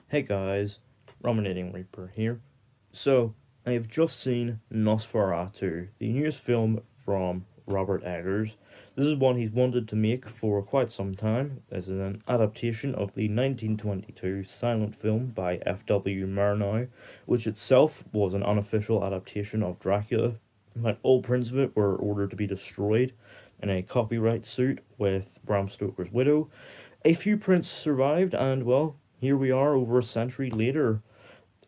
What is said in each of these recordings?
Hey guys, Ruminating Reaper here. So, I have just seen Nosferatu, the newest film from Robert Eggers. This is one he's wanted to make for quite some time. This is an adaptation of the 1922 silent film by F.W. Murnau, which itself was an unofficial adaptation of Dracula. Like, all prints of it were ordered to be destroyed in a copyright suit with Bram Stoker's widow. A few prints survived, and well, here we are over a century later.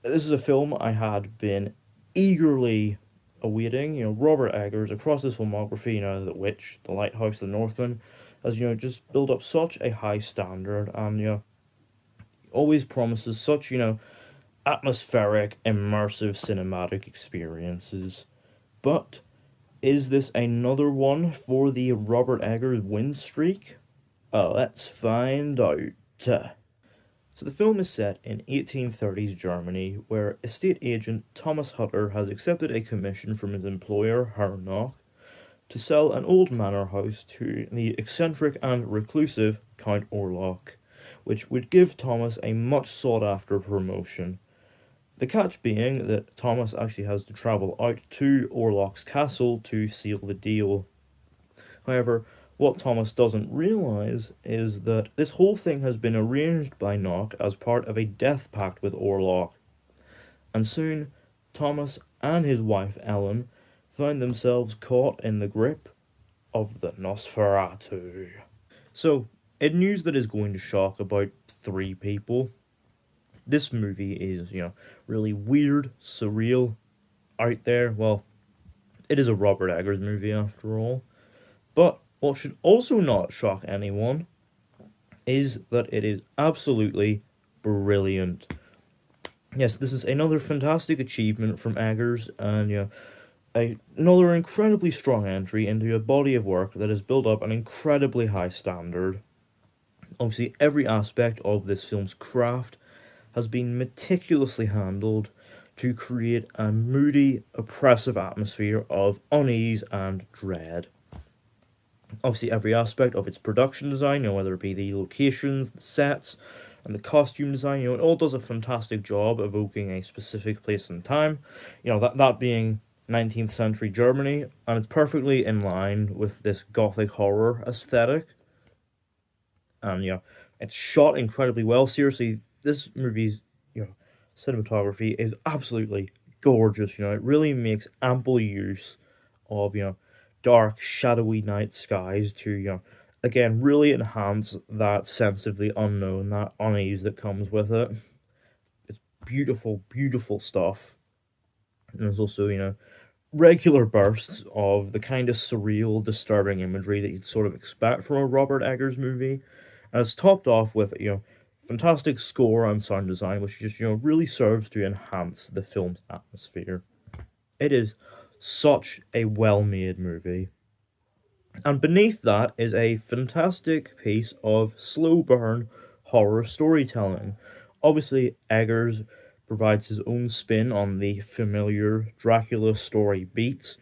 This is a film I had been eagerly awaiting. Robert Eggers, across his filmography, The Witch, The Lighthouse, The Northman, has, just built up such a high standard, and, always promises such, atmospheric, immersive cinematic experiences. But is this another one for the Robert Eggers win streak? Let's find out. So the film is set in 1830s Germany, where estate agent Thomas Hutter has accepted a commission from his employer, Herr Knock, to sell an old manor house to the eccentric and reclusive Count Orlok, which would give Thomas a much sought-after promotion. The catch being that Thomas actually has to travel out to Orlok's castle to seal the deal. However, what Thomas doesn't realise is that this whole thing has been arranged by Knock as part of a death pact with Orlok. And soon, Thomas and his wife Ellen find themselves caught in the grip of the Nosferatu. So, in news that is going to shock about 3 people, this movie is, really weird, surreal, out there. Well, it is a Robert Eggers movie after all. But what should also not shock anyone is that it is absolutely brilliant. Yes, this is another fantastic achievement from Eggers, and another incredibly strong entry into a body of work that has built up an incredibly high standard. Obviously, every aspect of this film's craft has been meticulously handled to create a moody, oppressive atmosphere of unease and dread. Obviously, every aspect of its production design, whether it be the locations, the sets, and the costume design, it all does a fantastic job evoking a specific place and time. That being 19th century Germany, and it's perfectly in line with this gothic horror aesthetic. And it's shot incredibly well. Seriously, this movie's cinematography is absolutely gorgeous. It really makes ample use of dark, shadowy night skies to, again, really enhance that sense of the unknown, that unease that comes with it. It's beautiful, beautiful stuff. And there's also, regular bursts of the kind of surreal, disturbing imagery that you'd sort of expect from a Robert Eggers movie. And it's topped off with, fantastic score and sound design, which just, really serves to enhance the film's atmosphere. It is such a well-made movie. And beneath that is a fantastic piece of slow-burn horror storytelling. Obviously, Eggers provides his own spin on the familiar Dracula story beats,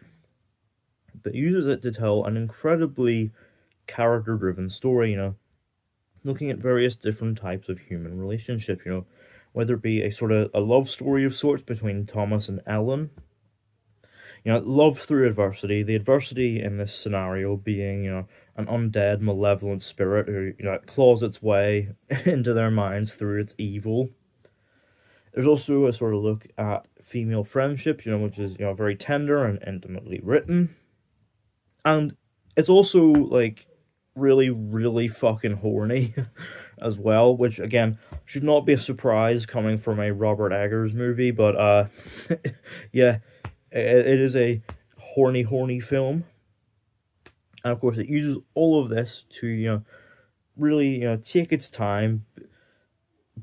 but uses it to tell an incredibly character-driven story, looking at various different types of human relationship, whether it be a sort of a love story of sorts between Thomas and Ellen, love through adversity. The adversity in this scenario being, an undead, malevolent spirit who, claws its way into their minds through its evil. There's also a sort of look at female friendships, which is, very tender and intimately written. And it's also, really, really fucking horny as well, which, again, should not be a surprise coming from a Robert Eggers movie, but, yeah, it is a horny film. And, of course, it uses all of this to, really, take its time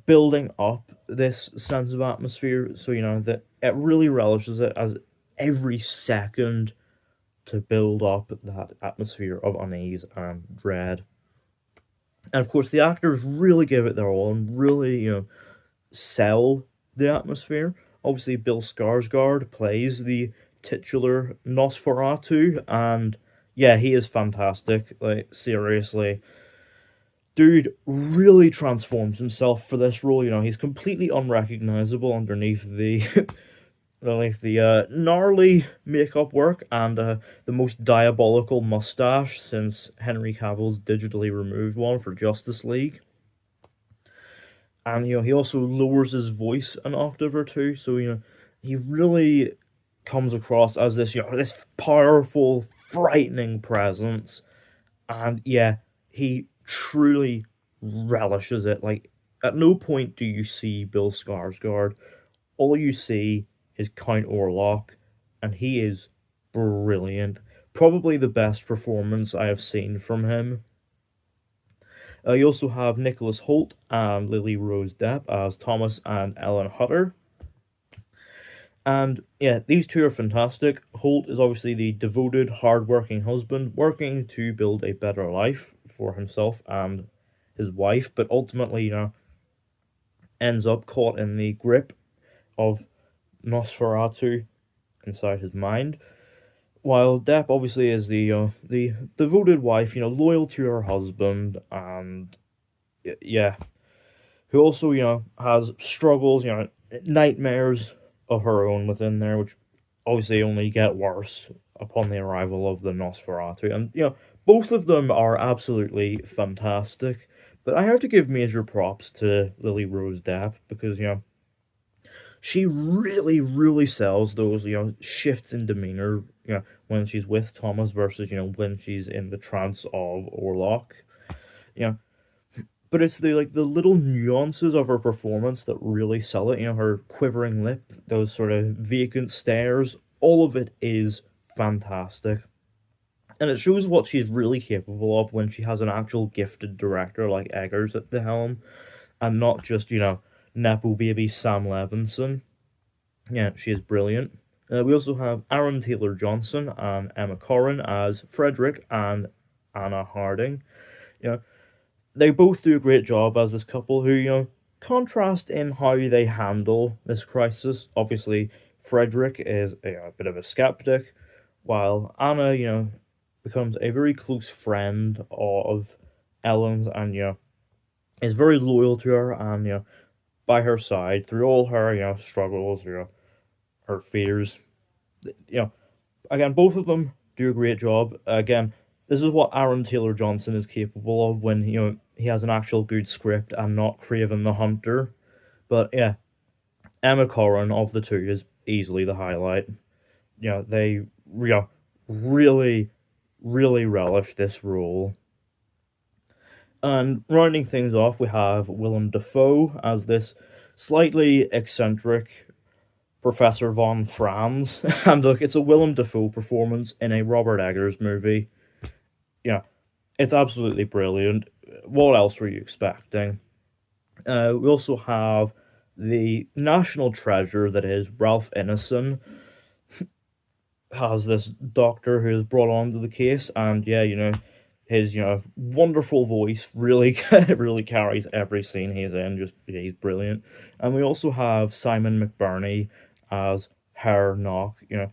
building up this sense of atmosphere, so, that it really relishes it as every second to build up that atmosphere of unease and dread. And of course, the actors really give it their all and really, sell the atmosphere. Obviously, Bill Skarsgård plays the titular Nosferatu, and Yeah, he is fantastic. Like, seriously. Dude really transforms himself for this role. You know, he's completely unrecognizable underneath the underneath the gnarly makeup work and the most diabolical mustache since Henry Cavill's digitally removed one for Justice League. And you know, he also lowers his voice an octave or two, so you know, he really comes across as this, you know, this powerful, frightening presence. And yeah, he truly relishes it. Like, at no point do you see Bill Skarsgård. All you see is Count Orlok, and he is brilliant. Probably the best performance I have seen from him. You also have Nicholas Hoult and Lily Rose Depp as Thomas and Ellen Hutter. And yeah, these two are fantastic. Holt is obviously the devoted, hard-working husband working to build a better life for himself and his wife, but ultimately, you know, ends up caught in the grip of Nosferatu inside his mind. While Depp obviously is the devoted wife, you know, loyal to her husband, and yeah, who also, you know, has struggles, you know, nightmares of her own within there, which obviously only get worse upon the arrival of the Nosferatu. And, you know, both of them are absolutely fantastic. But I have to give major props to Lily Rose Depp because, you know, she really, really sells those, you know, shifts in demeanor, you know, when she's with Thomas versus, you know, when she's in the trance of Orlok. You know, but it's the like the little nuances of her performance that really sell it. You know, her quivering lip, those sort of vacant stares, all of it is fantastic. And it shows what she's really capable of when she has an actual gifted director like Eggers at the helm, and not just, you know, Nepo baby Sam Levinson. Yeah, she is brilliant. We also have Aaron Taylor Johnson and Emma Corrin as Frederick and Anna Harding. You know, they both do a great job as this couple who, you know, contrast in how they handle this crisis. Obviously, Frederick is a bit of a skeptic, while Anna, you know, becomes a very close friend of Ellen's and, you know, is very loyal to her and, you know, by her side through all her, you know, struggles, you know, her fears. You know, again, both of them do a great job. Again, this is what Aaron Taylor Johnson is capable of when, you know, he has an actual good script and not Craven the Hunter. But yeah, Emma Corrin of the two is easily the highlight. You know, they, you know, really, really relish this role. And rounding things off, we have Willem Dafoe as this slightly eccentric Professor Von Franz. And look, it's a Willem Dafoe performance in a Robert Eggers movie. Yeah, it's absolutely brilliant. What else were you expecting? We also have the national treasure that is Ralph Ineson, has this doctor who is brought onto the case, and yeah, you know, his, you know, wonderful voice really really carries every scene he's in. Just, yeah, he's brilliant. And we also have Simon McBurney as Herr Knock, you know,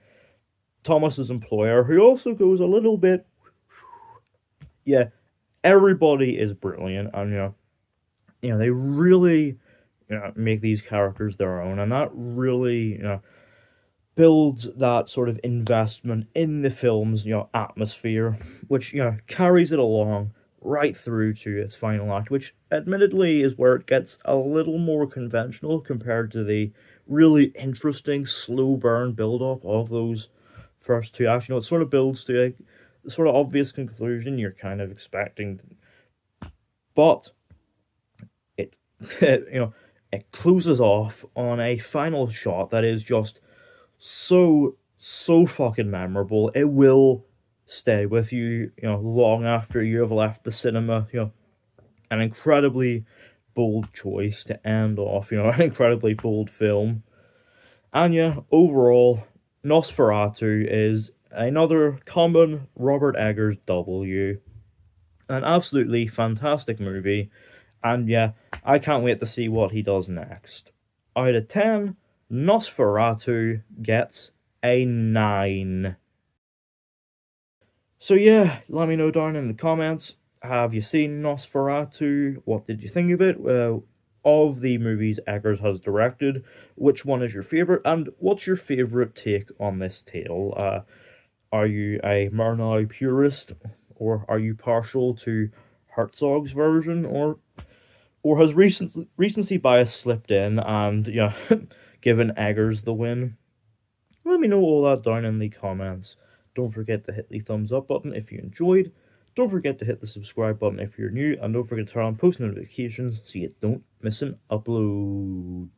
Thomas's employer, who also goes a little bit, yeah, everybody is brilliant, and you know, they really, you know, make these characters their own, and that really, you know, builds that sort of investment in the film's, you know, atmosphere, which, you know, carries it along right through to its final act, which admittedly is where it gets a little more conventional compared to the really interesting slow burn build up of those first two acts. You know, it sort of builds to a sort of obvious conclusion you're kind of expecting, but it, you know, it closes off on a final shot that is just so fucking memorable. It will stay with you, you know, long after you have left the cinema. You know, an incredibly bold choice to end off, you know, an incredibly bold film. And yeah, overall, Nosferatu is another common Robert Eggers W. An absolutely fantastic movie, and yeah, I can't wait to see what he does next. Out of 10, Nosferatu gets a 9. So yeah, let me know down in the comments. Have you seen Nosferatu? What did you think of it? Of the movies Eggers has directed, which one is your favorite, and what's your favorite take on this tale? Are you a Murnau purist, or are you partial to Herzog's version, or has recency bias slipped in and given Eggers the win? Let me know all that down in the comments. Don't forget to hit the thumbs up button if you enjoyed. Don't forget to hit the subscribe button if you're new, and don't forget to turn on post notifications so you don't miss an upload.